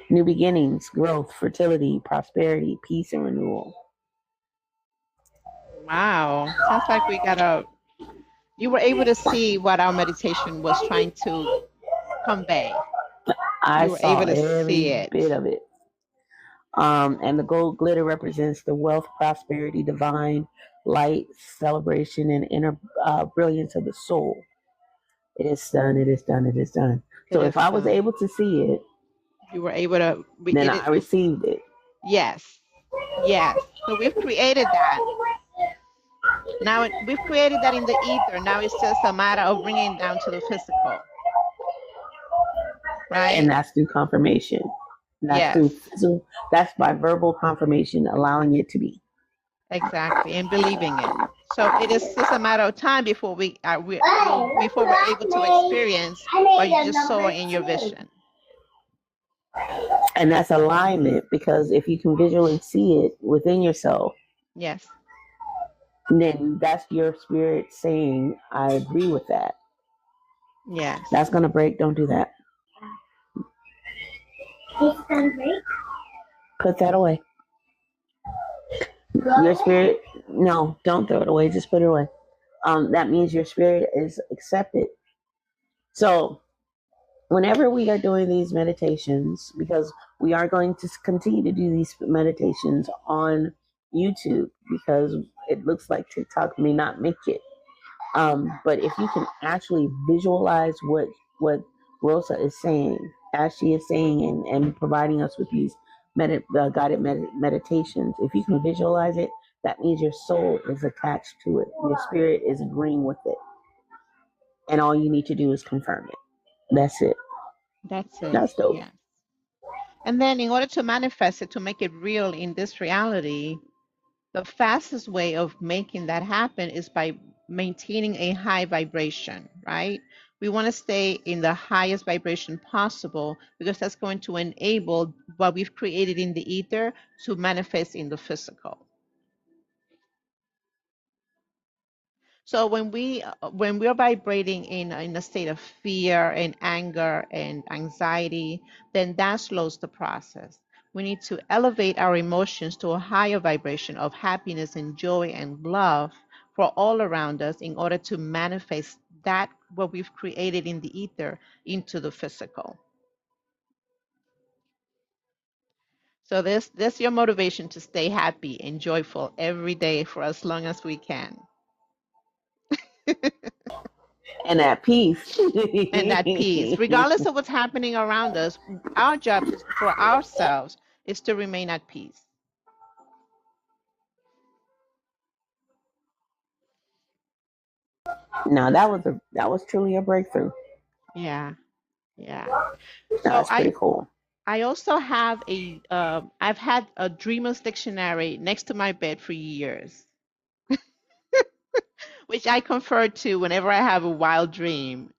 new beginnings, growth, fertility, prosperity, peace, and renewal. Wow. Sounds like you were able to see what our meditation was trying to convey. I You were able saw to see every bit it. of it. And the gold glitter represents the wealth, prosperity, divine light, celebration, and inner brilliance of the soul. It is done. It is done. It is done. It So if is I was done. able to see it, You were able to then I received it. yes. Yes. So we've created that. Now we've created that in the ether. Now it's just a matter of bringing it down to the physical. Right? And that's through confirmation. That's Yes. through that's by verbal confirmation, allowing it to be. Exactly, and believing it. So it is just a matter of time before before we're able to experience what you just saw in your vision. And that's alignment, because if you can visually see it within yourself, yes, then that's your spirit saying, I agree with that. Yes. That's going to break. Don't do that. It's gonna break. Put that away. Your spirit, no, don't throw it away. Just put it away. That means your spirit is accepted. So whenever we are doing these meditations, because we are going to continue to do these meditations on YouTube, because it looks like TikTok may not make it. But if you can actually visualize what Rosa is saying, as she is saying, and providing us with these guided meditations, if you can visualize it, that means your soul is attached to it. Your spirit is agreeing with it. And all you need to do is confirm it. That's it. That's it. That's dope. Yes. And then in order to manifest it, to make it real in this reality, the fastest way of making that happen is by maintaining a high vibration, right? We want to stay in the highest vibration possible, because that's going to enable what we've created in the ether to manifest in the physical. So when we're vibrating in a state of fear and anger and anxiety, then that slows the process. We need to elevate our emotions to a higher vibration of happiness and joy and love for all around us, in order to manifest that what we've created in the ether into the physical. So this your motivation to stay happy and joyful every day for as long as we can. And at peace. And that peace, regardless of what's happening around us. Our job for ourselves is to remain at peace. Now that was truly a breakthrough. Yeah, yeah. So That's pretty cool. I also have I've had a dreamer's dictionary next to my bed for years, which I confer to whenever I have a wild dream.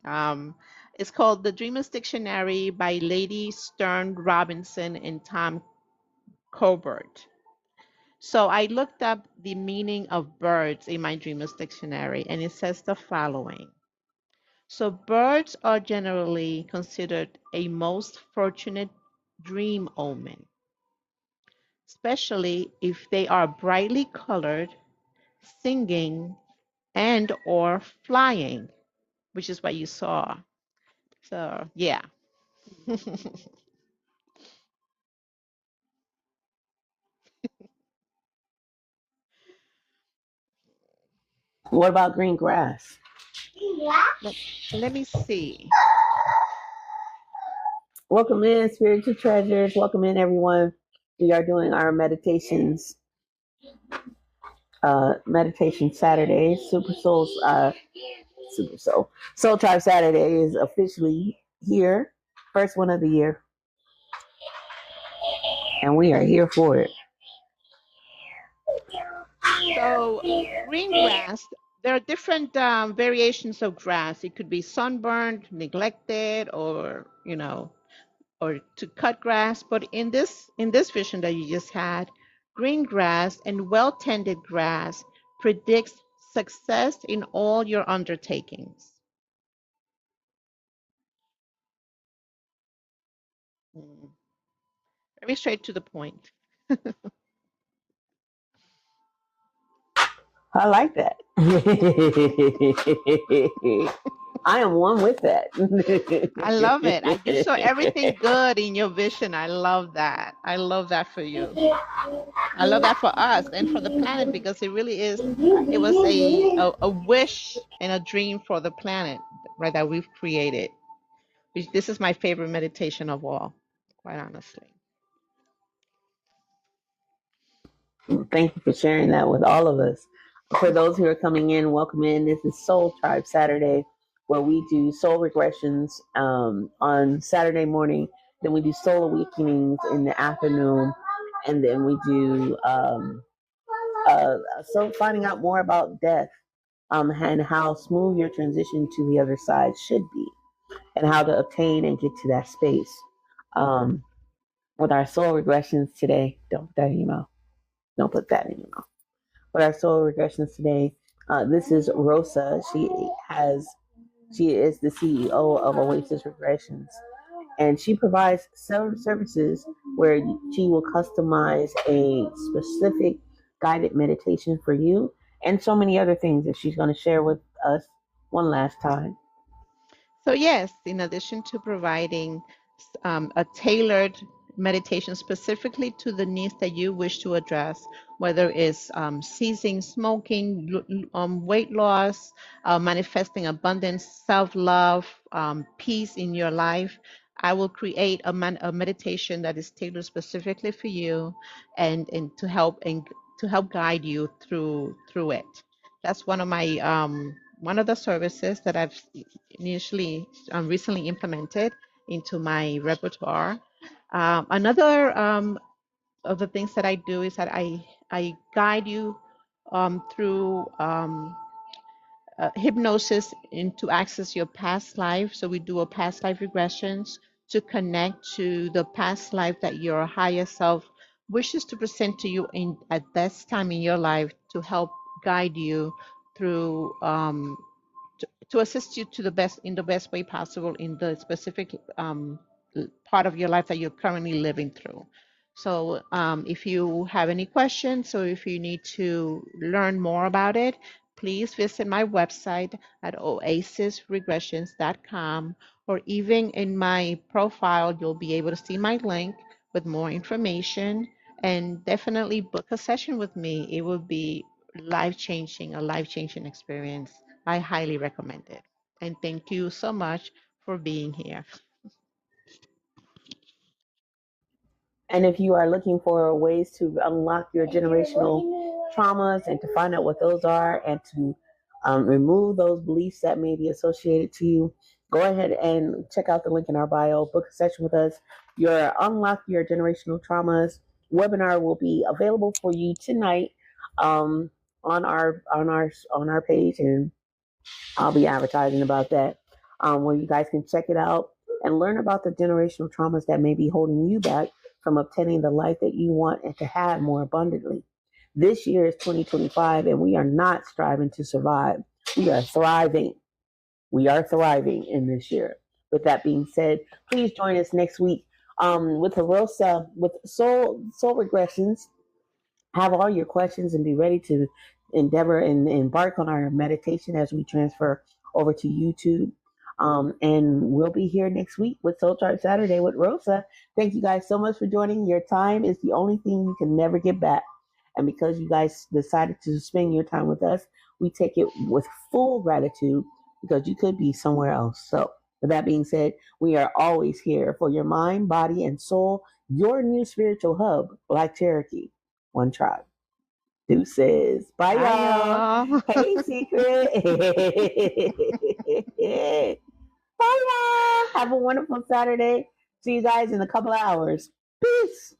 It's called The Dreamer's Dictionary by Lady Stern Robinson and Tom Colbert. So I looked up the meaning of birds in my Dreamer's Dictionary, and it says the following. So birds are generally considered a most fortunate dream omen, especially if they are brightly colored, singing, and or flying, which is what you saw. So yeah. What about green grass? Let me see. Welcome in, spiritual treasures. Welcome in, everyone. We are doing our meditations Meditation Saturday, Soul Tribe Saturday is officially here. First one of the year. And we are here for it. So green grass, there are different variations of grass. It could be sunburned, neglected, or or to cut grass. But in this vision that you just had, green grass and well-tended grass predicts success in all your undertakings. Mm. Very straight to the point. I like that. I am one with that. I love it. You saw everything good in your vision. I love that. I love that for you. I love that for us and for the planet because it really is. It was a wish and a dream for the planet, right? That we've created. This is my favorite meditation of all, quite honestly. Thank you for sharing that with all of us. For those who are coming in, welcome in. This is Soul Tribe Saturday, where we do soul regressions on Saturday morning. Then we do soul awakenings in the afternoon, and then we do so finding out more about death, and how smooth your transition to the other side should be, and how to obtain and get to that space. Um, with our soul regressions today, don't put that in your mouth. Don't put that in your mouth. With our soul regressions today, this is Rosa. She is the CEO of Oasis Regressions, and she provides services where she will customize a specific guided meditation for you, and so many other things that she's going to share with us one last time. So yes, in addition to providing a tailored meditation specifically to the needs that you wish to address, whether it's ceasing smoking, weight loss, manifesting abundance, self-love, peace in your life, I will create a meditation that is tailored specifically for you, and to help guide you through it. That's one of the services that I've initially recently implemented into my repertoire. Another of the things that I do is that I guide you through hypnosis to access your past life. So we do a past life regressions to connect to the past life that your higher self wishes to present to you in at this time in your life to help guide you through to assist you to the best in the best way possible in the specific part of your life that you're currently living through. So if you have any questions or if you need to learn more about it, please visit my website at oasisregressions.com, or even in my profile, you'll be able to see my link with more information, and definitely book a session with me. It will be a life changing experience. I highly recommend it. And thank you so much for being here. And if you are looking for ways to unlock your generational traumas and to find out what those are and to remove those beliefs that may be associated to you, go ahead and check out the link in our bio. Book a session with us. Your Unlock Your Generational Traumas webinar will be available for you tonight on our page, and I'll be advertising about that, where you guys can check it out and learn about the generational traumas that may be holding you back from obtaining the life that you want and to have more abundantly. This year is 2025, and we are not striving to survive. We are thriving. We are thriving in this year. With that being said, please join us next week with Rosa with Soul Regressions. Have all your questions and be ready to endeavor and embark on our meditation as we transfer over to YouTube. And we'll be here next week with Soul Chart Saturday with Rosa. Thank you guys so much for joining. Your time is the only thing you can never get back. And because you guys decided to spend your time with us, we take it with full gratitude because you could be somewhere else. So, with that being said, we are always here for your mind, body, and soul, your new spiritual hub, Black Cherokee. One tribe. Deuces. Bye, Bye, y'all. y'all. Hey, Secret. Bye, y'all. Have a wonderful Saturday. See you guys in a couple of hours. Peace.